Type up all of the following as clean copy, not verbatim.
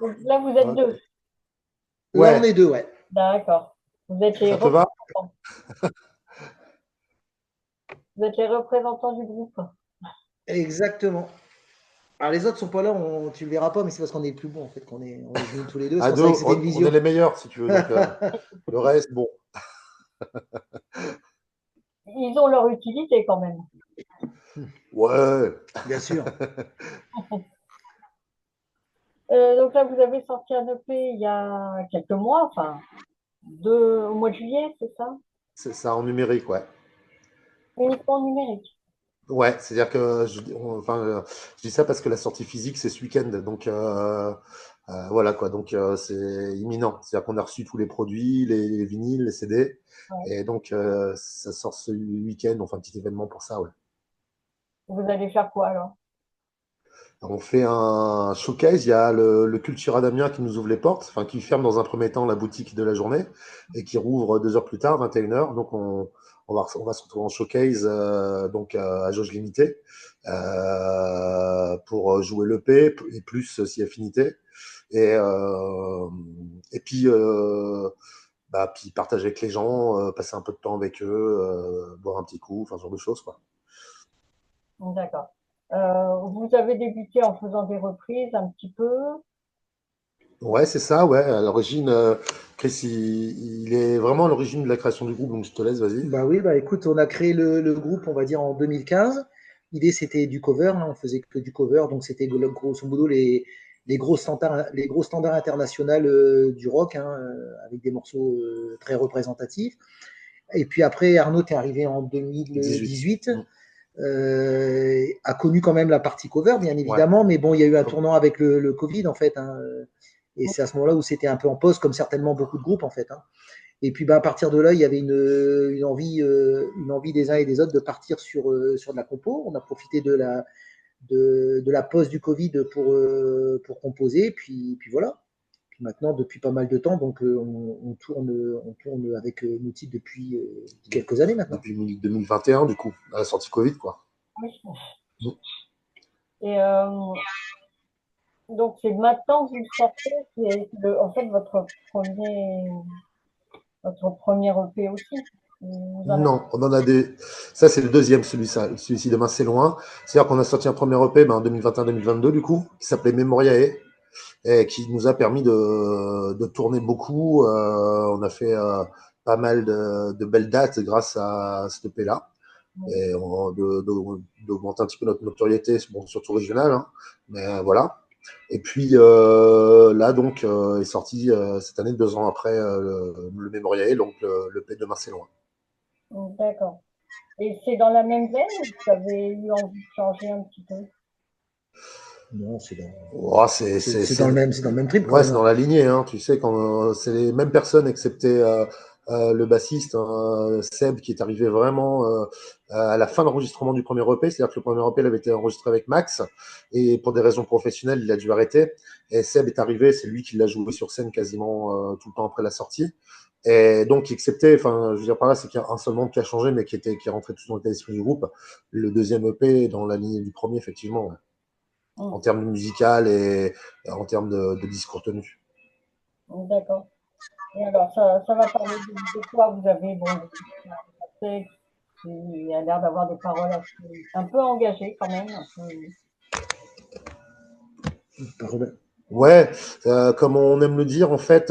Donc là, vous êtes deux. Ok. Là, on est Ouais, deux, ouais. D'accord. Vous êtes les ça te va? représentants. Vous êtes les représentants du groupe. Exactement. Alors les autres sont pas là, tu le verras pas, mais c'est parce qu'on est le plus bon en fait, on est venus tous les deux. C'est À pour deux, ça que c'était une on est visio. les meilleurs, si tu veux. Donc, le reste, bon. Ils ont leur utilité quand même. Ouais. Bien sûr. Donc là, vous avez sorti un EP il y a quelques mois, enfin, au mois de juillet, c'est ça? C'est ça en numérique, ouais. Uniquement numérique. Ouais, c'est-à-dire que je dis ça parce que la sortie physique, c'est ce week-end. Donc, voilà quoi. Donc, c'est imminent. C'est-à-dire qu'on a reçu tous les produits, les vinyles, les CD. Ouais. Et donc, ça sort ce week-end. On fait un petit événement pour ça, ouais. Vous allez faire quoi alors? On fait un showcase. Il y a le Cultura d'Amiens qui nous ouvre les portes, enfin qui ferme dans un premier temps la boutique de la journée et qui rouvre 2 heures plus tard, 21 h. Donc on va se retrouver en showcase donc à jauge limitée pour jouer l'EP et plus si affinité. Et, euh, et puis, puis partager avec les gens, passer un peu de temps avec eux, boire un petit coup, enfin ce genre de choses quoi. D'accord. Vous avez débuté en faisant des reprises un petit peu. Ouais, c'est ça, ouais. À l'origine, Chris, il est vraiment à l'origine de la création du groupe, donc je te laisse, vas-y. Bah oui, bah écoute, on a créé le groupe, on va dire, en 2015. L'idée, c'était du cover, hein, on faisait que du cover, donc c'était grosso modo les gros standards internationaux du rock, hein, avec des morceaux très représentatifs. Et puis après, Arnaud est arrivé en 18. 2018, Mm. a connu quand même la partie cover, bien Ouais. évidemment, mais bon, il y a eu un Comme- tournant avec le Covid, en fait, hein, et c'est à ce moment-là où c'était un peu en pause, comme certainement beaucoup de groupes, en fait, hein. Et puis bah, à partir de là, il y avait une envie des uns et des autres de partir sur de la compo. On a profité de la pause du Covid pour composer. Puis voilà. Puis maintenant, depuis pas mal de temps, donc on tourne avec nos titres depuis quelques années maintenant. Depuis 2021, du coup, à la sortie Covid, quoi. Oui. Mm. Et donc c'est maintenant que vous le sortez, c'est en fait votre premier EP aussi. Vous en avez... Non, on en a des. Ça, c'est le deuxième, celui-ci, demain, c'est loin. C'est-à-dire qu'on a sorti un premier EP en 2021-2022, du coup, qui s'appelait Memoriae, et qui nous a permis de tourner beaucoup. On a fait pas mal de belles dates grâce à cet EP-là. Et d'augmenter un petit peu notre notoriété, bon, surtout régionale, hein, mais voilà. Et puis là, donc, est sorti cette année, 2 ans après le Mémorial, donc le P de Marcellois. D'accord. Et c'est dans la même veine ou vous avez eu envie de changer un petit peu? Non, Oh, c'est dans le même trip quand ouais, c'est même, dans hein. la lignée, hein, tu sais, quand c'est les mêmes personnes, excepté le bassiste, Seb, qui est arrivé vraiment à la fin de l'enregistrement du premier EP, c'est-à-dire que le premier EP il avait été enregistré avec Max, et pour des raisons professionnelles, il a dû arrêter. Et Seb est arrivé, c'est lui qui l'a joué sur scène quasiment tout le temps après la sortie. Et donc, excepté, enfin, je veux dire par là, c'est qu'il y a un seul membre qui a changé, mais qui est rentré tout dans l'état d'esprit du groupe. Le deuxième EP est dans la lignée du premier, effectivement, ouais, en Hmm. termes musical et en termes de discours tenu. D'accord. Et alors, ça va parler de quoi? Vous avez bon, un texte qui a l'air d'avoir des paroles un peu engagées quand même. Un peu... Ouais, comme on aime le dire, en fait,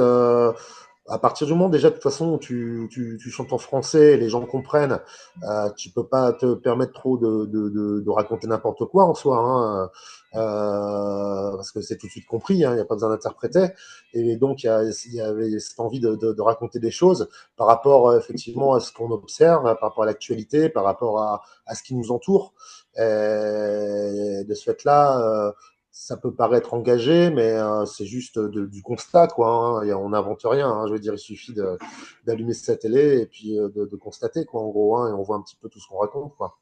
à partir du moment déjà de toute façon où tu chantes en français, les gens comprennent, tu peux pas te permettre trop de raconter n'importe quoi en soi, hein, parce que c'est tout de suite compris, hein, il n'y a pas besoin d'interpréter. Et donc il y avait cette envie de raconter des choses par rapport effectivement à ce qu'on observe, par rapport à l'actualité, par rapport à ce qui nous entoure. Et de ce fait-là, ça peut paraître engagé, mais c'est juste du constat, quoi, hein. On n'invente rien, hein. Je veux dire, il suffit d'allumer sa télé et puis de constater, quoi, en gros, hein, et on voit un petit peu tout ce qu'on raconte, quoi.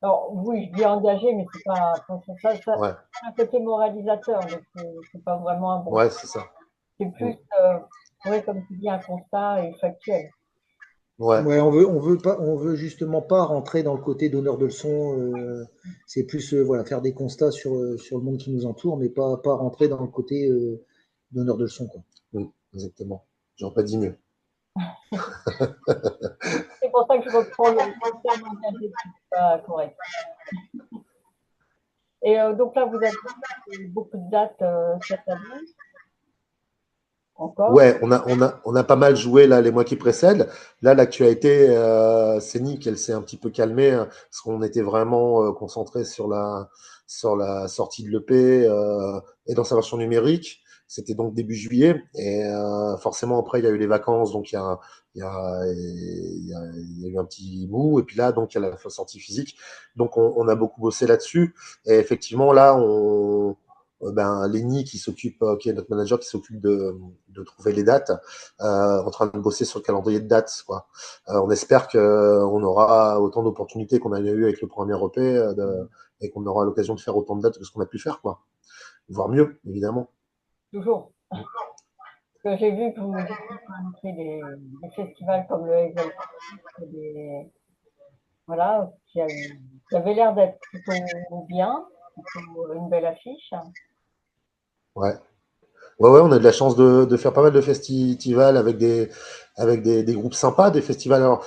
Alors, oui, je dis engagé, mais c'est pas, enfin, ça Ouais, a un côté moralisateur, donc c'est pas vraiment un bon ouais, terme. c'est ça. C'est Mm. plus, ouais, comme tu dis, un constat et factuel. Ouais, Ouais, on veut justement pas rentrer dans le côté donneur de leçons. C'est plus voilà, faire des constats sur le monde qui nous entoure, mais pas rentrer dans le côté donneur de leçons, quoi. oui, exactement. J'aurais pas dit mieux. C'est pour ça que je reprends le terme engagé, c'est pas correct. Et donc là, vous avez beaucoup de dates cette année encore. Ouais, on a pas mal joué là les mois qui précèdent. Là, l'actualité scénique, elle s'est un petit peu calmée parce qu'on était vraiment concentré sur la sortie de l'EP et dans sa version numérique. C'était donc début juillet et forcément après il y a eu les vacances, donc il y a eu un petit mou et puis là donc il y a la sortie physique. Donc on a beaucoup bossé là-dessus et effectivement là ben, Lenny qui s'occupe, qui est notre manager, qui s'occupe de trouver les dates, en train de bosser sur le calendrier de dates. Quoi. On espère qu'on aura autant d'opportunités qu'on a eu avec le premier EP et qu'on aura l'occasion de faire autant de dates que ce qu'on a pu faire. Quoi. Voire mieux, évidemment. Toujours. Parce que j'ai vu que vous aviez quand même fait des festivals comme le Hazel, des, voilà, qui avait l'air d'être plutôt bien, plutôt une belle affiche. Ouais. Ouais, on a de la chance de faire pas mal de festivals avec des groupes sympas, des festivals. Alors,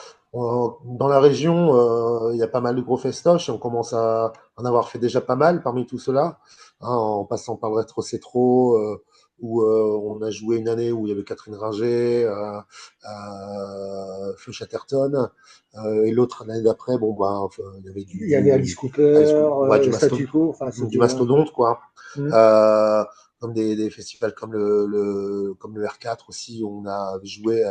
dans la région, il y a pas mal de gros festoches et on commence à en avoir fait déjà pas mal parmi tout cela, hein, en passant par le Rétro Cétro, où on a joué une année où il y avait Catherine Ringer, Feu Chatterton, et l'autre l'année d'après, bon, bah, enfin, il y avait Il y avait Alice Cooper, ouais, Statu Quo, enfin du c'était. mastodonte, quoi. Hmm. Euh, comme des festivals comme comme le R4 aussi, où on a joué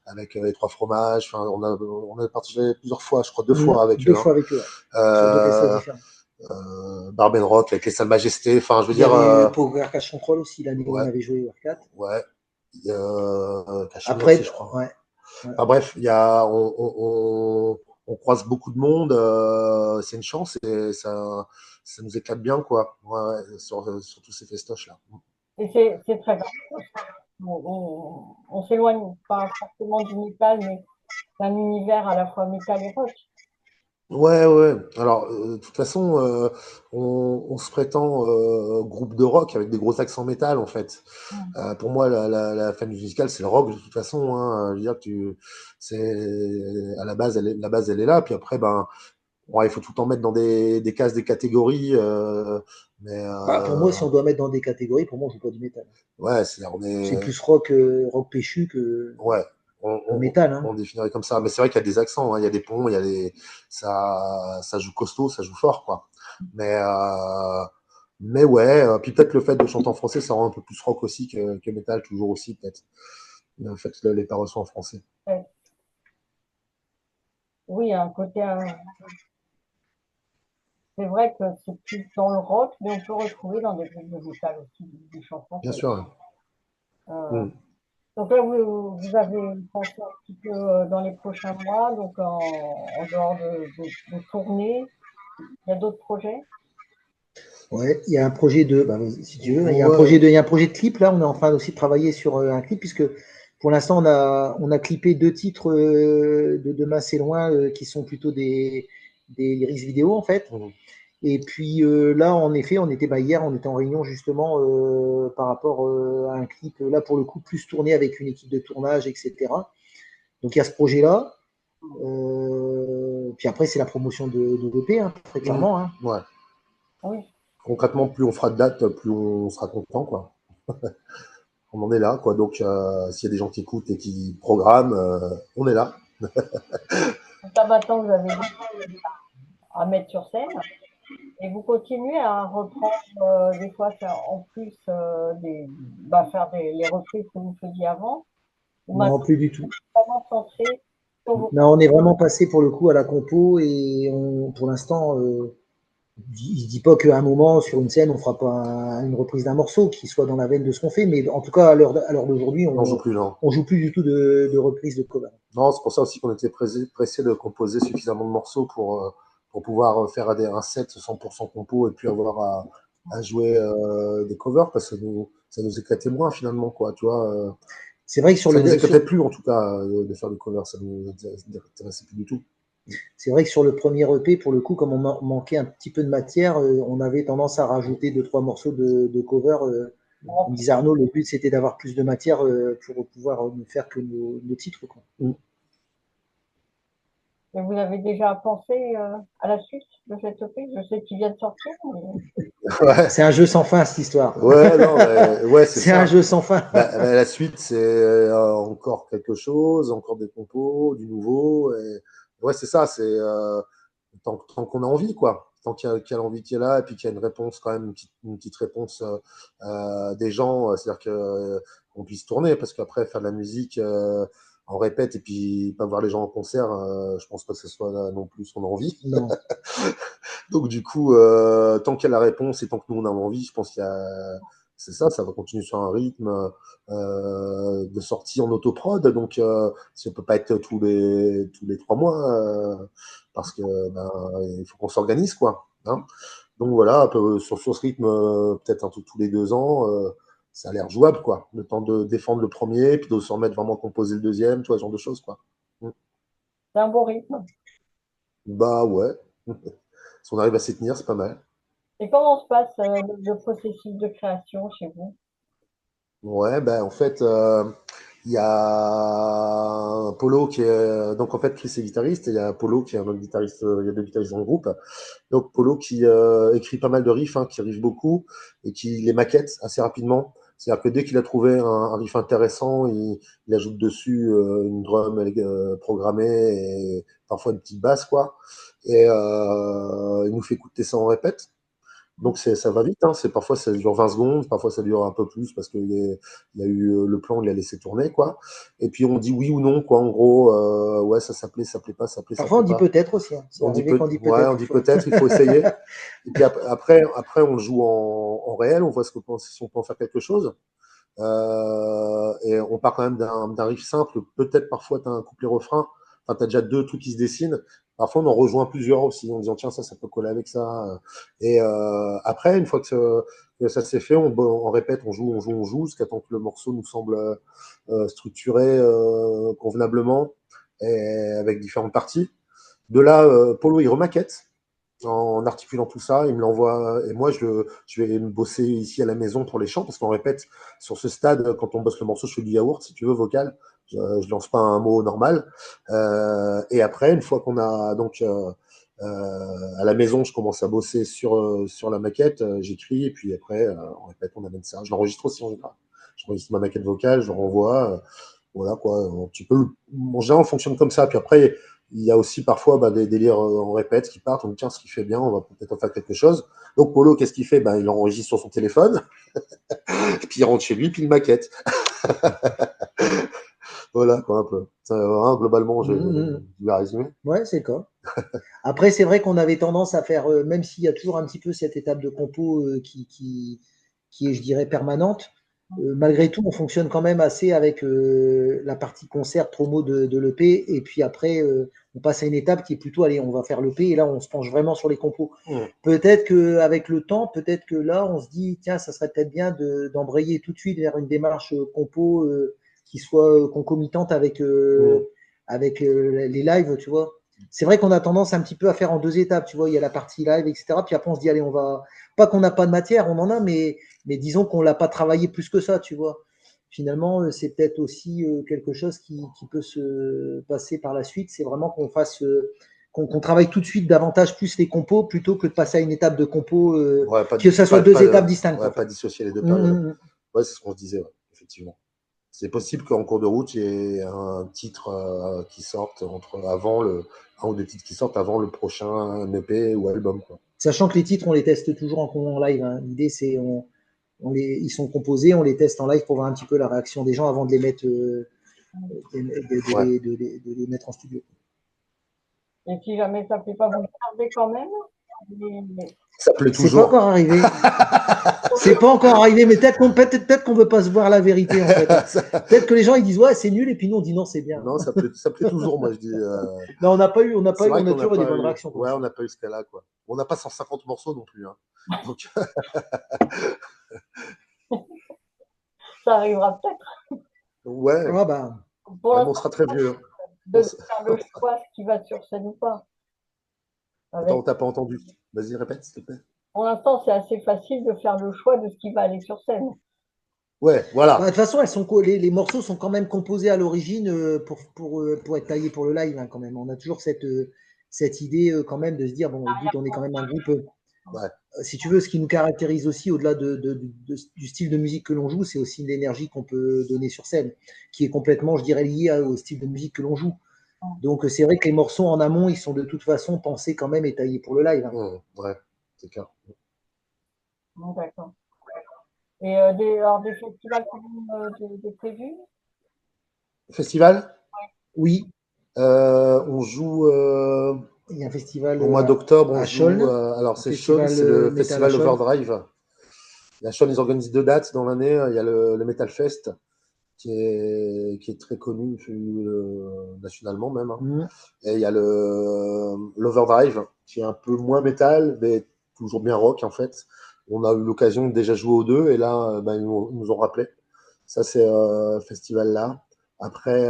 avec les Trois Fromages. Enfin, on a participé plusieurs fois, je crois deux fois avec Deux eux. Hein. fois avec eux, ouais. Sur deux festivals Euh, différents. Barben Rock avec les Salles Majestés. Enfin, je veux Il y dire, avait eu Power Cash Control aussi l'année où on ouais, avait joué au R4. ouais. Cachemire aussi, Après, je crois. ouais, ouais. Enfin bref, on croise beaucoup de monde. C'est une chance et ça nous éclate bien, quoi. Ouais, ouais, sur tous ces festoches-là. Et c'est très bien. On s'éloigne pas forcément du métal, mais d'un univers à la fois métal et rock. Ouais, ouais. Alors, de toute façon, on se prétend groupe de rock avec des gros accents métal, en fait. Mm. Pour moi, la famille musicale, c'est le rock, de toute façon. Hein. Je veux dire, à la base, la base, elle est là. Puis après, ben, ouais, il faut tout le temps mettre dans des cases, des catégories. Mais Bah, pour moi, si on doit mettre dans des catégories, pour moi, on joue pas du métal. ouais, C'est plus rock, rock péchu ouais, que métal. Hein. on définirait comme ça. Mais c'est vrai qu'il y a des accents, hein, il y a des ponts, ça joue costaud, ça joue fort, quoi. Mais, euh, mais ouais, puis peut-être le fait de chanter en français, ça rend un peu plus rock aussi que métal, toujours aussi, peut-être. Le fait que les paroles sont en français. Ouais. Oui, un côté, c'est vrai que c'est plus dans le rock, mais on peut retrouver dans des groupes de métal aussi des chants Bien français. sûr. Hein. Euh, Mm. donc là, vous avez pensé un petit peu dans les prochains mois, donc en dehors de tournées, il y a d'autres projets? Ouais, il y a un projet bah, si tu veux, Ouais. il y a un projet de clip là. On est en train aussi de travailler sur un clip puisque pour l'instant on a clippé deux titres de Demain c'est loin qui sont plutôt des lyrics vidéo en fait. Mm. Et puis là, en effet, hier, on était en réunion justement par rapport à un clip là pour le coup plus tourné avec une équipe de tournage, etc. Donc il y a ce projet-là. Puis après, c'est la promotion de l'EP, hein, très Mm. clairement. Hein. Ouais. Oui, Concrètement, plus on fera de dates, plus on sera content, quoi. On en est là, quoi. Donc, s'il y a des gens qui écoutent et qui programment, on est là. donc là maintenant, vous avez des à mettre sur scène et vous continuez à reprendre des fois en plus faire les reprises que vous faisiez avant, ou Non, maintenant plus du tout. vraiment centré sur vos Non, on est vraiment passé pour le coup à la compo et pour l'instant, je dis pas qu'à un moment sur une scène, on fera pas une reprise d'un morceau qui soit dans la veine de ce qu'on fait, mais en tout cas à l'heure d'aujourd'hui, On joue plus, non. on joue plus du tout de reprise de cover. Non, c'est pour ça aussi qu'on était pressé de composer suffisamment de morceaux pour pouvoir faire un set 100% compo et puis avoir à jouer des covers parce que ça nous éclatait moins finalement, quoi, tu vois. C'est vrai que sur Ça le nous inquiétait plus, en tout cas, de faire des covers, ça nous intéressait plus du tout. c'est vrai que sur le premier EP, pour le coup, comme on manquait un petit peu de matière, on avait tendance à rajouter 2, 3 morceaux de cover. On me disait Arnaud, le but c'était d'avoir plus de matière pour pouvoir ne faire que nos titres, quoi. Et vous avez déjà pensé à la suite de cette EP? Je sais qu'il vient de sortir, mais Ouais, C'est un jeu sans fin, cette histoire. ouais, non, mais, ouais, c'est C'est un ça. jeu sans fin. La suite, c'est encore quelque chose, encore des compos, du nouveau. Et, ouais, c'est ça, c'est tant qu'on a envie, quoi. Tant qu'il y a l'envie qui est là, et puis qu'il y a une réponse, quand même, une petite réponse des gens, c'est-à-dire que qu'on puisse tourner, parce qu'après, faire de la musique, on répète, et puis pas voir les gens en concert, je pense pas que ce soit non plus son envie. Non. Donc, du coup, tant qu'il y a la réponse et tant que nous, on a envie, je pense qu'il y a. C'est ça, ça va continuer sur un rythme de sortie en autoprod. Donc, ça peut pas être tous les 3 mois, parce que ben, il faut qu'on s'organise, quoi. Hein. Donc voilà, un peu sur ce rythme, peut-être un peu tous les 2 ans, ça a l'air jouable, quoi. Le temps de défendre le premier, puis de se remettre vraiment composer le deuxième, tu vois, ce genre de choses, quoi. Mm. c'est un bon rythme. Bah ouais. Si on arrive à s'y tenir, c'est pas mal. Et comment se passe le processus de création chez vous? Ouais, ben en fait, il y a Polo qui est. Donc en fait, Chris est guitariste et il y a Polo qui est un autre guitariste. Il y a 2 guitaristes dans le groupe. Donc Polo qui écrit pas mal de riffs, hein, qui riff beaucoup et qui les maquette assez rapidement. C'est-à-dire que dès qu'il a trouvé un riff intéressant, il ajoute dessus une drum programmée et parfois une petite basse, quoi. Et il nous fait écouter ça en répète. Donc ça va vite, hein. Parfois ça dure 20 secondes, parfois ça dure un peu plus parce qu'il y a eu le plan, il a laissé tourner, quoi. Et puis on dit oui ou non, quoi. En gros, ouais, ça plaît, ça plaît pas, ça plaît, ça Parfois, on plaît dit pas. peut-être aussi, hein. C'est On dit arrivé qu'on dit ouais, peut-être on une dit fois. peut-être, il faut essayer. Et puis après, on le joue en réel, on voit si on peut en faire quelque chose. Et on part quand même d'un riff simple. Peut-être parfois tu as un couplet-refrain. Enfin, tu as déjà 2 trucs qui se dessinent. Parfois, on en rejoint plusieurs aussi en disant tiens, ça peut coller avec ça. Et après, une fois que ça s'est fait, on répète, on joue, jusqu'à temps que le morceau nous semble structuré convenablement et avec différentes parties. De là, Polo, il remaquette en articulant tout ça, il me l'envoie et moi je vais me bosser ici à la maison pour les chants parce qu'on répète sur ce stade quand on bosse le morceau je fais du yaourt si tu veux vocal, je lance pas un mot normal et après une fois qu'on a donc à la maison je commence à bosser sur la maquette, j'écris et puis après on répète, on amène ça, je l'enregistre aussi en général, j'enregistre ma maquette vocale, je le renvoie voilà quoi, un petit peu en général on fonctionne comme ça puis après il y a aussi parfois des délires en répète qui partent. On dit tiens, ce qu'il fait bien, on va peut-être en faire quelque chose. Donc Polo, qu'est-ce qu'il fait? Il enregistre sur son téléphone, puis il rentre chez lui, puis il maquette. Voilà, quoi, un peu. Ça, hein, globalement, je Mmh. vais résumer. Ouais, c'est quoi. Après, c'est vrai qu'on avait tendance à faire, même s'il y a toujours un petit peu cette étape de compo qui est, je dirais, permanente, malgré tout, on fonctionne quand même assez avec la partie concert promo de l'EP. Et puis après, on passe à une étape qui est plutôt, allez, on va faire l'EP et là, on se penche vraiment sur les compos. Peut-être qu'avec le temps, peut-être que là, on se dit, tiens, ça serait peut-être bien d'embrayer tout de suite vers une démarche compo qui soit concomitante avec les lives, tu vois. C'est vrai qu'on a tendance un petit peu à faire en 2 étapes, tu vois, il y a la partie live, etc. Puis après, on se dit, allez, on va. Pas qu'on n'a pas de matière, on en a, mais disons qu'on ne l'a pas travaillé plus que ça, tu vois. Finalement, c'est peut-être aussi quelque chose qui peut se passer par la suite. C'est vraiment qu'on fasse. Qu'on travaille tout de suite davantage plus les compos plutôt que de passer à une étape de compo, Ouais, que ça soit 2 étapes distinctes. Ouais, En fait. pas dissocier les 2 périodes. Mmh. Ouais, c'est ce qu'on se disait, ouais, effectivement. C'est possible qu'en cours de route, il y ait un titre qui sorte un ou 2 titres qui sortent avant le prochain EP ou album, quoi. Sachant que les titres, on les teste toujours en live. Hein. L'idée, c'est ils sont composés, on les teste en live pour voir un petit peu la réaction des gens avant de les mettre, Ouais. de les mettre en studio. Et si jamais ça ne plaît pas, vous le gardez quand même? Mais- Ça plaît C'est pas toujours. encore arrivé. C'est pas encore arrivé, mais peut-être qu'on veut pas se voir la vérité en fait. Peut-être que les gens ils disent ouais c'est nul et puis nous on dit non c'est bien. Non, ça plaît toujours, moi je dis. Mais on n'a pas eu, C'est vrai on a qu'on n'a toujours eu des pas bonnes eu. réactions. Quoi. Ouais, on n'a pas eu ce cas-là, quoi. On n'a pas 150 morceaux non plus, hein. Donc, Ça arrivera peut-être. Ouais, Ah bah, Pour ouais, mais on l'instant, sera très vieux. Hein. de faire le choix ce qui va sur scène ou pas. Attends, on Avec... t'a pas entendu. Vas-y, répète, s'il te plaît. Pour l'instant, c'est assez facile de faire le choix de ce qui va aller sur scène. Ouais, bah, de voilà. toute façon, les morceaux sont quand même composés à l'origine pour être taillés pour le live, hein, quand même. On a toujours cette idée quand même de se dire, bon, le but, on est quand même un groupe. Ouais. Si tu veux, ce qui nous caractérise aussi, au-delà du style de musique que l'on joue, c'est aussi l'énergie qu'on peut donner sur scène, qui est complètement, je dirais, liée au style de musique que l'on joue. Donc, c'est vrai que les morceaux en amont, ils sont de toute façon pensés quand même et taillés pour le live, hein. Ouais, c'est clair. D'accord. Et alors, des festivals quand même de prévus? Festival? Oui, On joue il y a un festival au mois d'octobre, on à joue. Chaulnes, Alors, un c'est Chaulnes, festival c'est le métal à festival Chaulnes. Overdrive. La Chaulnes, ils organisent 2 dates dans l'année. Il y a le Metal Fest, qui est très connu nationalement même. Hein. Mmh. Et il y a l'Overdrive, qui est un peu moins métal, mais toujours bien rock en fait. On a eu l'occasion de déjà jouer aux deux, et là, ils nous ont rappelé. Ça, c'est festival-là. Après,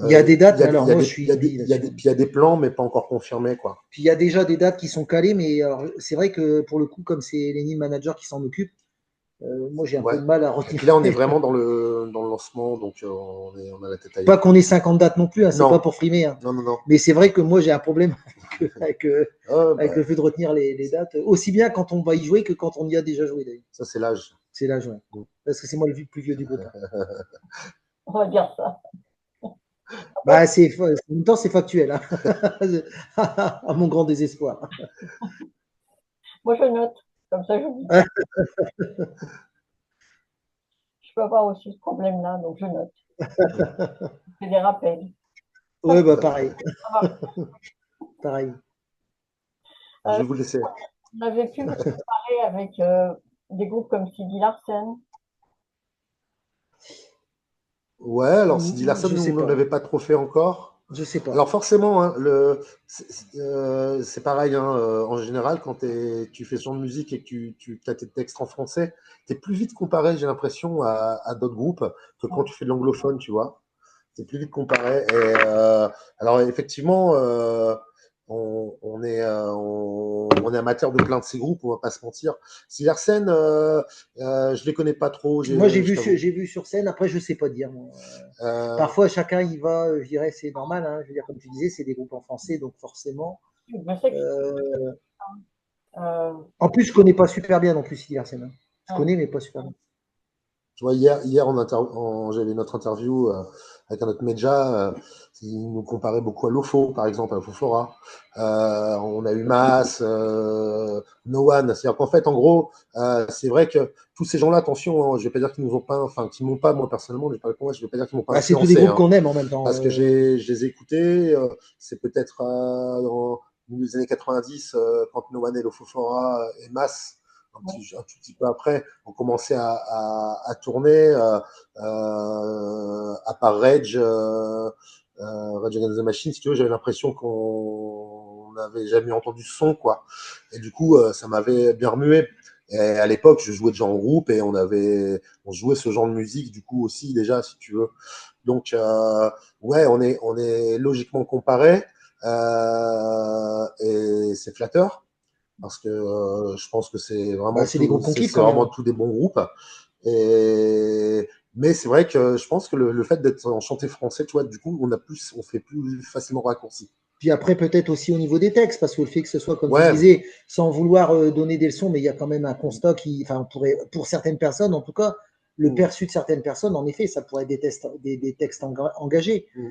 Il y a des il y dates, a, mais il alors y a moi je des, il y suis a des, bi il y a des, là-dessus. puis il y a des plans, mais pas encore confirmés, quoi. Puis il y a déjà des dates qui sont calées, mais alors, c'est vrai que pour le coup, comme c'est les managers qui s'en occupent, moi j'ai un peu Ouais. de mal à Et puis retenir. là, on est vraiment dans le lancement, donc on a la tête Pas ailleurs. qu'on ait 50 dates non plus, hein, c'est Non, pas pour frimer, hein. non, non, non. Mais c'est vrai que moi j'ai un problème avec Bah, le fait de retenir les dates, aussi bien quand on va y jouer que quand on y a déjà joué d'ailleurs. ça, c'est l'âge. C'est l'âge, ouais. Parce que c'est moi le plus vieux du groupe, hein. On va dire ça. Bah, en même temps, c'est factuel, hein. À mon grand désespoir. Moi, je note. Comme ça, je n'oublie Hein. pas. Je peux avoir aussi ce problème-là, donc je note. Je fais des rappels. Ça, Ouais, bah pareil, ça marche. pareil. Je Euh, vais vous laisser. on avait pu vous comparer avec des groupes comme Sidi Larsen. Ouais, alors Sidi Larson, Je nous, sais on n'en pas, avait pas trop fait encore. je sais pas. Alors forcément, hein, c'est pareil, hein, en général, quand tu fais ce genre de musique et que tu as tes textes en français, tu es plus vite comparé, j'ai l'impression, à d'autres groupes que quand tu fais de l'anglophone, tu vois. C'est plus vite comparé. Alors effectivement, on est amateur de plein de ces groupes, on va pas se mentir. Silersen, je les connais pas trop, Moi, je t'avoue. j'ai vu sur scène, après, je sais pas dire, moi. Euh, Parfois, chacun y va, je dirais, c'est normal, hein. Je veux dire, comme tu disais, c'est des groupes en français, donc forcément. Je sais que euh, euh, En plus, je connais pas super bien non plus Sidi Larsen, hein. Je hein, connais, mais pas super bien. Tu vois, hier j'avais notre interview avec un autre média. Il nous comparait beaucoup à Lofo, par exemple, à Fofora. On a eu Mas, No One. C'est-à-dire qu'en fait, en gros, c'est vrai que tous ces gens-là, attention, hein, je vais pas dire qu'ils nous ont pas, enfin, qu'ils m'ont pas, moi personnellement, je vais pas répondre, je vais pas dire qu'ils m'ont pas Bah, c'est tous des influencé, groupes hein, qu'on aime en même temps. parce que je les ai écoutés. C'est peut-être dans les années 90, quand No One et Lofofora et Mas un tout petit peu après, ont commencé à tourner, à part Rage Against the Machine, si tu veux, j'avais l'impression qu'on n'avait jamais entendu ce son, quoi. Et du coup, ça m'avait bien remué. Et à l'époque, je jouais déjà en groupe et on jouait ce genre de musique, du coup aussi déjà, si tu veux. Donc, ouais, on est logiquement comparé et c'est flatteur parce que je pense que Bah, c'est des groupes qu'on kiffe c'est quand même, vraiment hein. tous des bons groupes. Mais c'est vrai que je pense que le fait d'être en chanté français, tu vois, du coup, on fait plus facilement raccourci. Puis après, peut-être aussi au niveau des textes, parce que le fait que ce soit, comme tu Ouais, disais, sans vouloir donner des leçons, mais il y a quand même un constat qui, enfin, pour certaines personnes, en tout cas, le mm, perçu de certaines personnes, en effet, ça pourrait être des textes engagés. mm,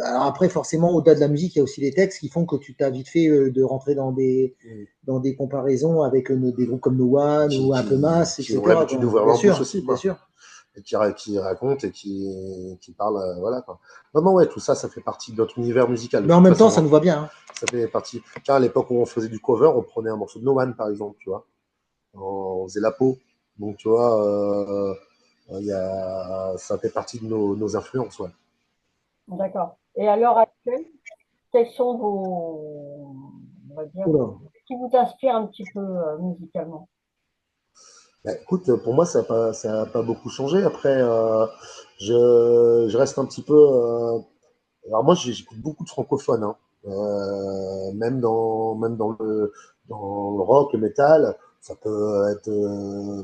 Alors après, forcément, au-delà de la musique, il y a aussi les textes qui font que tu t'as vite fait de rentrer mm. dans des comparaisons avec des groupes comme No One ou un peu Mass, Qui ont etc., l'habitude quoi. d'ouvrir Bien leur bouche sûr, aussi, bien quoi. sûr. Et qui racontent et qui parlent, voilà, quoi. Non, non, ouais, tout ça, ça fait partie de notre univers musical, de Mais en toute même temps, façon, ça hein. nous va bien, hein. Ça fait partie. Tiens, à l'époque où on faisait du cover, on prenait un morceau de No One, par exemple, tu vois. On faisait la peau. Donc, tu vois, ça fait partie de nos influences, ouais. d'accord. Et à l'heure actuelle, quels sont vos, on va dire, Oula. qui vous inspire un petit peu musicalement? Bah, écoute, pour moi, ça a pas beaucoup changé. Après, je reste un petit peu. Alors moi, j'écoute beaucoup de francophones, hein. Même dans le rock, le métal, ça peut être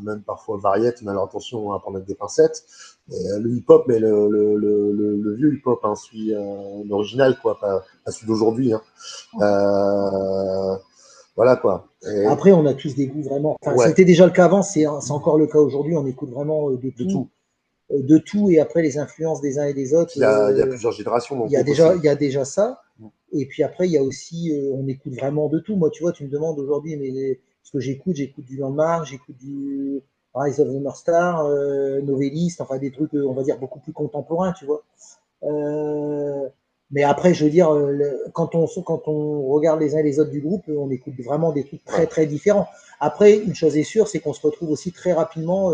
même parfois variette, mais alors attention à prendre avec des pincettes. Et, le hip-hop, mais le vieux hip-hop, hein, celui l'original, quoi, pas celui d'aujourd'hui, hein. Euh, voilà quoi. Et, Après, on a tous des goûts vraiment. Enfin, ouais, c'était déjà le cas avant, c'est encore le cas aujourd'hui. On écoute vraiment de tout. de tout, et après les influences des uns et des autres. Puis il y a plusieurs générations dans le groupe Il aussi. y a déjà ça. Et puis après, il y a aussi, on écoute vraiment de tout. Moi, tu vois, tu me demandes aujourd'hui, mais ce que j'écoute du Landmark, j'écoute du Rise of the North Star, Novelist, enfin des trucs, on va dire, beaucoup plus contemporains, tu vois. Euh, mais après, je veux dire, quand on regarde les uns et les autres du groupe, on écoute vraiment des trucs très, Ouais. très différents. Après, une chose est sûre, c'est qu'on se retrouve aussi très rapidement.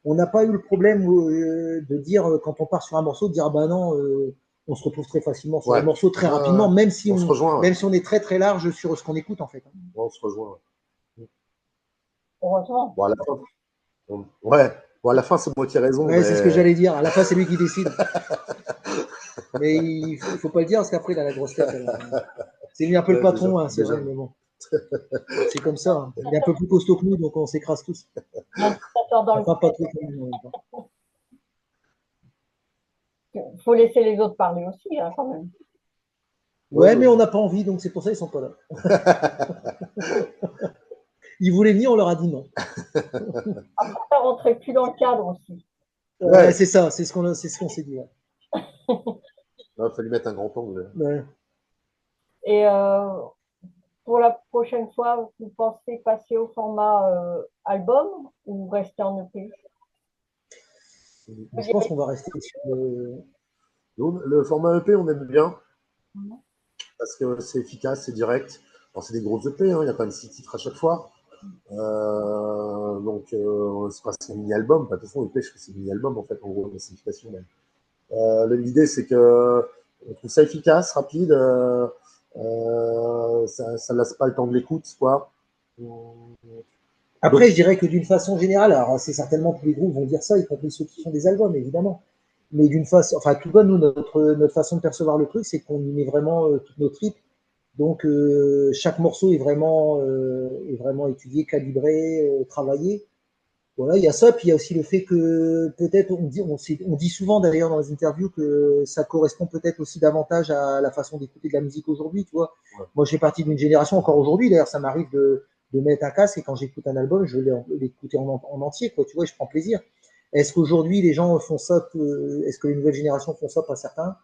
On n'a pas eu le problème de dire, quand on part sur un morceau, de dire, ah ben non, on se retrouve très facilement sur le Ouais. morceau très Ouais. rapidement, On se rejoint, ouais. même si on est très, très large sur ce qu'on écoute, en fait. Ouais, on se rejoint. Ouais. Heureusement. Bon, à la fin, ouais. Bon, à la fin, c'est moi qui ai raison, Ouais, c'est ce que mais j'allais dire. À la fin, c'est lui qui décide. Mais il faut pas le dire parce qu'après, il a la grosse tête. Alors, c'est lui un peu le ouais, déjà, patron, hein, c'est déjà. vrai, mais bon. C'est comme ça. Hein. Il est un peu plus costaud que nous, donc on s'écrase tous. Il y a un dictateur dans le Enfin, coin. pas trop comme nous, en même temps. Il faut laisser les autres parler aussi, hein, quand même. Ouais, Ouais, mais on n'a pas envie, donc c'est pour ça qu'ils sont pas là. Ils voulaient venir, on leur a dit non. Après, ça rentrait plus dans le cadre aussi. Ouais, ouais. c'est ça, c'est ce qu'on s'est dit. Ouais. Il fallait mettre un grand angle. Ouais. Et pour la prochaine fois, vous pensez passer au format album ou rester en EP? Mais je pense qu'on va rester sur Le format EP, on aime bien parce que c'est efficace, c'est direct. Alors, c'est des grosses EP, hein, il n'y a pas de 6 titres à chaque fois. Donc, c'est pas un mini-album. De toute façon, EP, je fais c'est mini-album, en fait, en gros, la signification. L'idée, c'est que on trouve ça efficace, rapide. Ça laisse pas le temps de l'écoute, quoi. Après, Donc, je dirais que d'une façon générale, alors c'est certainement tous les groupes vont dire ça, y compris ceux qui font des albums, évidemment. Mais d'une façon, enfin, tout cas, nous, notre façon de percevoir le truc, c'est qu'on y met vraiment toutes nos tripes. Donc, chaque morceau est vraiment étudié, calibré, travaillé. Voilà, il y a ça. Puis il y a aussi le fait que peut-être, on dit souvent d'ailleurs dans les interviews que ça correspond peut-être aussi davantage à la façon d'écouter de la musique aujourd'hui. Tu vois, ouais. moi, je fais partie d'une génération encore aujourd'hui. D'ailleurs, ça m'arrive de mettre un casque et quand j'écoute un album, je vais l'écouter en entier. Quoi, tu vois, je prends plaisir. Est-ce qu'aujourd'hui les gens font ça? Est-ce que les nouvelles générations font ça? Pas certains.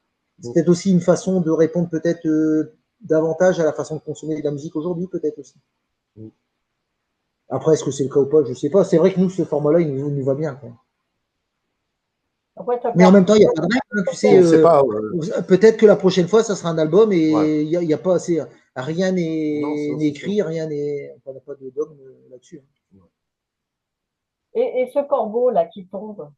C'est peut-être aussi une façon de répondre peut-être davantage à la façon de consommer de la musique aujourd'hui, peut-être aussi. Après, est-ce que c'est le cas ou pas? Je sais pas. C'est vrai que nous, ce format-là, nous va bien. Quoi. Après, ça Mais en permet même temps, il n'y a pas de règle. Hein, tu sais, on sait pas. peut-être que la prochaine fois, ça sera un album Ouais. et il y a pas assez. Rien Non, n'est c'est sûr. écrit, rien n'est. On n'a pas de dogme là-dessus. Hein. et ce corbeau là qui tombe,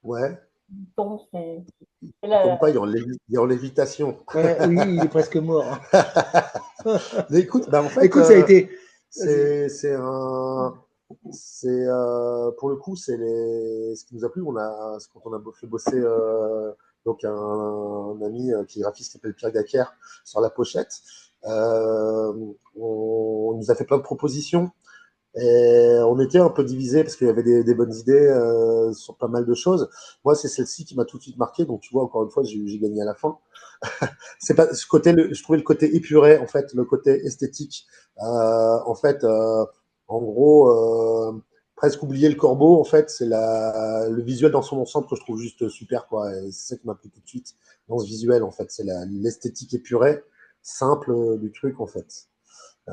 Ouais. il tombe, c'est Il tombe la- pas, il est en lévitation. Ouais, oui, il est presque mort. Hein. Mais écoute, bah en fait, Écoute, ça a été. Vas-y. c'est un. C'est pour le coup, ce qui nous a plu. C'est quand on a fait bosser donc un ami qui est graphiste qui s'appelle Pierre Gacker sur la pochette. Euh, on nous a fait plein de propositions et on était un peu divisé parce qu'il y avait des bonnes idées sur pas mal de choses. Moi, c'est celle-ci qui m'a tout de suite marqué. Donc, tu vois, encore une fois, j'ai gagné à la fin. C'est pas ce côté, je trouvais le côté épuré, en fait, le côté esthétique. En fait, en gros, presque oublier le corbeau, en fait, c'est le visuel dans son ensemble que je trouve juste super, quoi. Et c'est ça qui m'a plu tout de suite dans ce visuel, en fait. C'est l'esthétique épurée, simple du truc, en fait. Il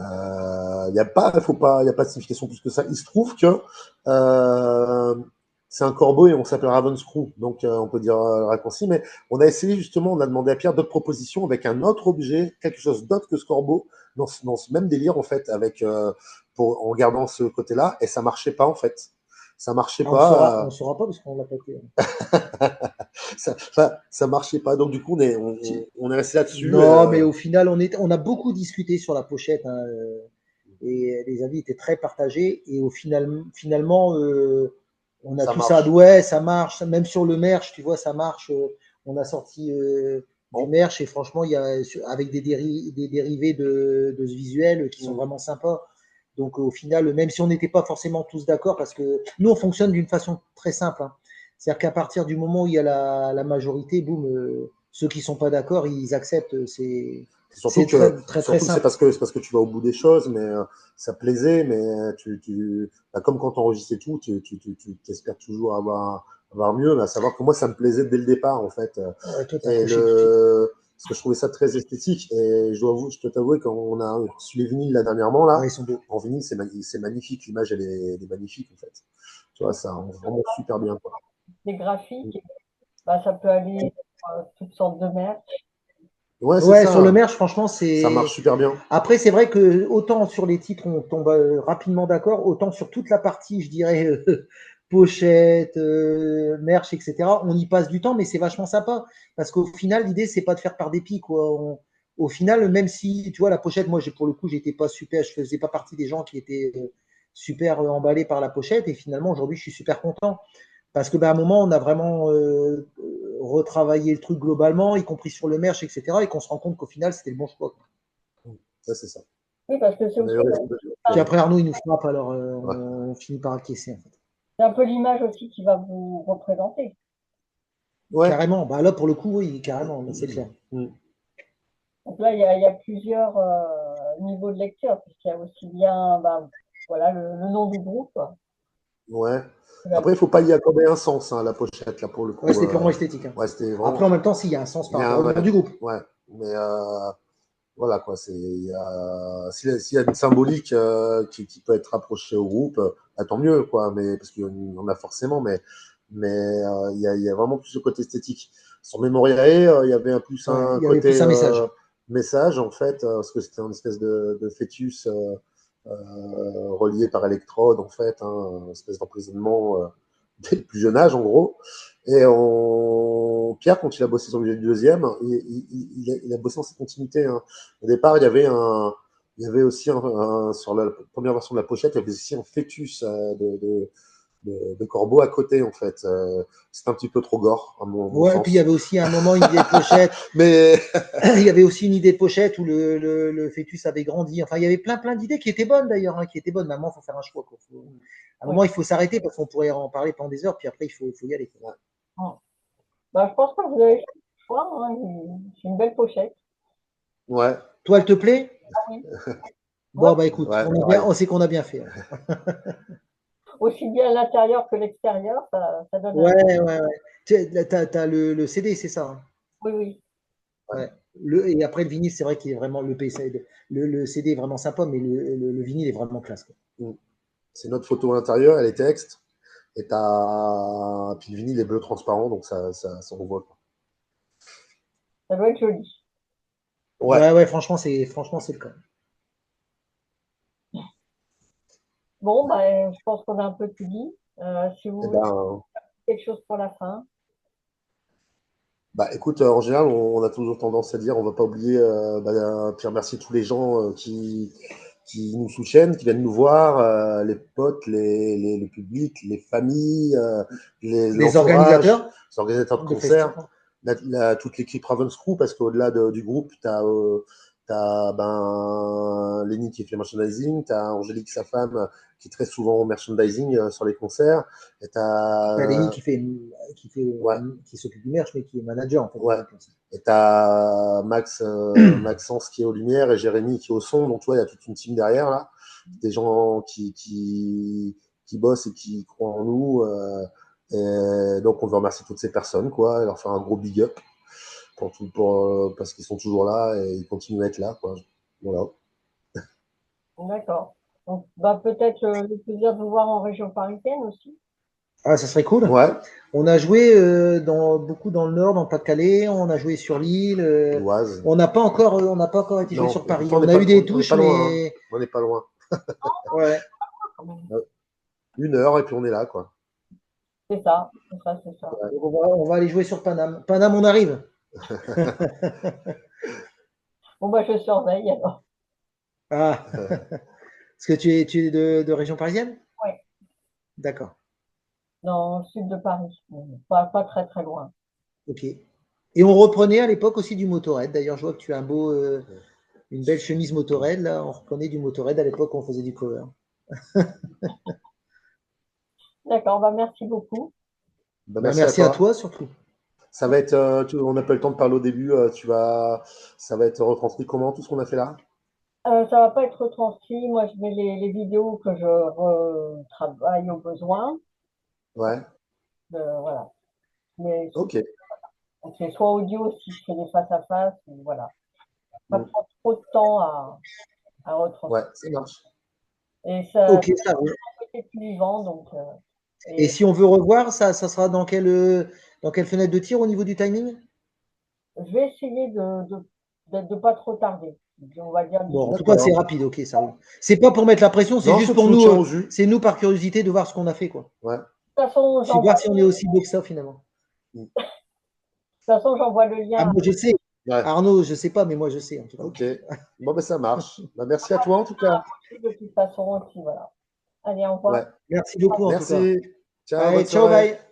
n'y a pas, il y a pas de signification plus que ça. Il se trouve que euh, c'est un corbeau et on s'appelle Ravenscrew, donc on peut dire raccourci. Mais on a essayé justement, on a demandé à Pierre d'autres propositions avec un autre objet, quelque chose d'autre que ce corbeau, dans ce même délire en fait, avec en gardant ce côté-là, et ça marchait pas en fait. Ça marchait On pas. saura pas parce qu'on l'a pas été. Ça marchait pas. Donc du coup, on est resté là-dessus. Non, mais au final, on a beaucoup discuté sur la pochette. Hein. Et les avis étaient très partagés. Et finalement, on a Ça tout ça. marche. Ouais, ça marche. Même sur le merch, tu vois, ça marche. On a sorti du Bon. merch et franchement, il y a avec des dérivés de ce visuel qui sont vraiment sympas. Donc au final, même si on n'était pas forcément tous d'accord, parce que nous, on fonctionne d'une façon très simple, hein. C'est-à-dire qu'à partir du moment où il y a la majorité, boum, ceux qui sont pas d'accord, ils acceptent. Surtout Très, que très, très surtout que simple. c'est parce que tu vas au bout des choses, mais ça plaisait, mais bah, comme quand tu enregistrais tout, tu espères toujours avoir mieux, mais à savoir que moi ça me plaisait dès le départ en fait. Ouais, toi, t'as Et accroché tout de suite. parce que je trouvais ça très esthétique. Et je dois t'avouer, quand on a reçu les vinyles là dernièrement, Ouais, là, ils sont beaux. en vinyle, c'est magnifique. L'image, elle est magnifique en fait. Tu vois, ça rend vraiment super bien, quoi. Les graphiques, bah, ça peut aller toutes sortes de merch. Ouais, c'est Ouais, sur le ça. merch, franchement, Ça marche c'est. super bien. Après, c'est vrai que autant sur les titres, on tombe rapidement d'accord, autant sur toute la partie, je dirais, pochette, merch, etc., on y passe du temps, mais c'est vachement sympa. Parce qu'au final, l'idée, c'est pas de faire par dépit, quoi. Au final, même si, tu vois, la pochette, moi, pour le coup, j'étais pas super, je faisais pas partie des gens qui étaient super emballés par la pochette, et finalement, aujourd'hui, je suis super content. Parce que, à un moment, on a vraiment retravaillé le truc globalement, y compris sur le merch, etc., et qu'on se rend compte qu'au final, c'était le bon choix, quoi. Ça, c'est ça. Oui, parce que c'est aussi D'ailleurs, Puis après, Arnaud, il nous frappe, alors ouais. on finit par acquiescer, en fait. c'est un peu l'image aussi qui va vous représenter. Ouais. Carrément. Bah là, pour le coup, oui, carrément, c'est clair. Mm. Donc là, il y a plusieurs niveaux de lecture, puisqu'il y a aussi bien bah, voilà, le nom du groupe. Ouais. La- Après, il faut pas y accorder un sens, hein, à la pochette, là, pour le Ouais, coup. c'était purement esthétique, hein. Ouais, c'était Après, vraiment. en même temps, s'il y a un sens Il y par a rapport un, au nom du groupe. ouais. Mais voilà, quoi. S'il y a une symbolique qui peut être rapprochée au groupe, bah, tant mieux, quoi. Mais, parce qu'il y en a forcément, mais il y a vraiment plus le côté esthétique. Sur Memoriae, il y avait plus Ouais, un il y avait plus côté un message. message, en fait, parce que c'était une espèce de fœtus relié par électrode, en fait, hein, une espèce d'emprisonnement dès le plus jeune âge, en gros. Et Pierre, quand il a bossé sur le deuxième, il a bossé en cette continuité, hein. Au départ, il y avait aussi sur la première version de la pochette, il y avait aussi un fœtus de corbeau à côté, en fait. C'est un petit peu trop gore, à mon Ouais, et puis il y sens. avait aussi à un moment une idée de pochette. Mais Il y avait aussi une idée de pochette où le fœtus avait grandi. Enfin, il y avait plein d'idées qui étaient bonnes d'ailleurs, hein, qui étaient bonnes. Mais à un moment, il faut faire un choix, quoi. À un Oui. moment, il faut s'arrêter parce qu'on pourrait en parler pendant des heures, puis après, faut y aller, quoi. Bah, je pense que vous avez fait le choix, hein, c'est une belle pochette. ouais, Toi, elle te plaît? Ah oui. Ouais, Bon, bah écoute, ouais, pareil. on sait qu'on a bien fait, hein. aussi bien l'intérieur que l'extérieur, ça donne un. Ouais. T'as le CD, c'est ça, hein. Oui, oui. Ouais. Et après, le vinyle, c'est vrai qu'il est vraiment le CD est vraiment sympa, mais le vinyle est vraiment classe, quoi. C'est notre photo à l'intérieur, elle est texte. Puis le vinyle est bleu transparent, donc ça revoit, quoi. Ça doit être joli. Ouais. Ouais, franchement, c'est le cas. Bon, bah, je pense qu'on a un peu tout dit. Si vous Eh voulez ben, quelque chose pour la fin. bah, écoute, en général, on a toujours tendance à dire, on va pas oublier, puis remercier tous les gens qui nous soutiennent, qui viennent nous voir, les potes, le public, les familles, Les l'entourage, organisateurs les organisateurs de de concerts, festival. toute l'équipe Ravenscrew, parce qu'au-delà du groupe, t'as Lenny qui fait le merchandising, t'as Angélique, sa femme, qui est très souvent au merchandising sur les concerts, et T'as Lenny t'as, ouais, qui s'occupe du merch, mais qui est manager, en fait, du ouais. groupe aussi. Et t'as Maxence qui est aux lumières et Jérémy qui est au son. Donc, tu vois, il y a toute une team derrière, là. Des gens qui bossent et qui croient en nous. Et donc, on veut remercier toutes ces personnes, quoi, et leur faire un gros big up parce qu'ils sont toujours là et ils continuent à être là, quoi. Voilà. D'accord. Donc, bah, peut-être le plaisir de vous voir en région parisienne aussi. Ah, ça serait cool. Ouais, On a joué beaucoup dans le Nord, dans le Pas-de-Calais, on a joué sur l'île. l'Oise. On n'a pas encore été joué Non, sur et Paris. pourtant, On a eu des on n'est touches, pas loin, hein. mais On n'est pas loin. ouais. Quand même. 1 heure et puis on est là, quoi. C'est ça, c'est ça, c'est ça. Ouais. On va aller jouer sur Paname. Paname, on arrive. Bon, bah, je surveille alors. Ah, Parce que tu es de région parisienne? Oui, D'accord. dans le sud de Paris, pas très très loin. Ok. Et on reprenait à l'époque aussi du Motorhead. D'ailleurs, je vois que tu as une belle chemise Motorhead. Là, on reprenait du Motorhead à l'époque, on faisait du cover. D'accord, bah merci beaucoup. Bah, Bah, merci à merci à toi. toi surtout. Ça va être, on n'a pas eu le temps de parler au début. Ça va être retranscrit comment tout ce qu'on a fait là? Ça va pas être retranscrit. Moi, je mets les vidéos que je retravaille au besoin. Ouais. Voilà. Mais Ok. c'est soit audio si je fais des face à face, ou voilà. Pas Mm. prendre trop de temps à Ouais, retranscrire. ça marche. Et ça Ok, ça roule. fait plus vivant, donc. Et Et si on veut revoir, ça sera dans quelle fenêtre de tir au niveau du timing? je vais essayer de pas trop tarder. On va dire Bon, d'ici. en tout cas, c'est D'accord. rapide, ok, ça roule. C'est pas pour mettre la pression, c'est Non, juste tu pour nous nous, tiens au jus. c'est nous par curiosité de voir ce qu'on a fait, quoi. Ouais. De toute façon, C'est voir si on est aussi beau que ça finalement. Mm. j'envoie le Ah, lien moi je sais. Ouais. Arnaud, je sais pas, mais moi je sais en tout cas. Ok. Bon, ben ça marche. Bah, merci à toi en tout cas. de toute façon aussi, voilà. Allez, au Ouais. revoir. Merci beaucoup en tout cas. Merci. Ciao, Allez, bonne ciao, soirée. bye.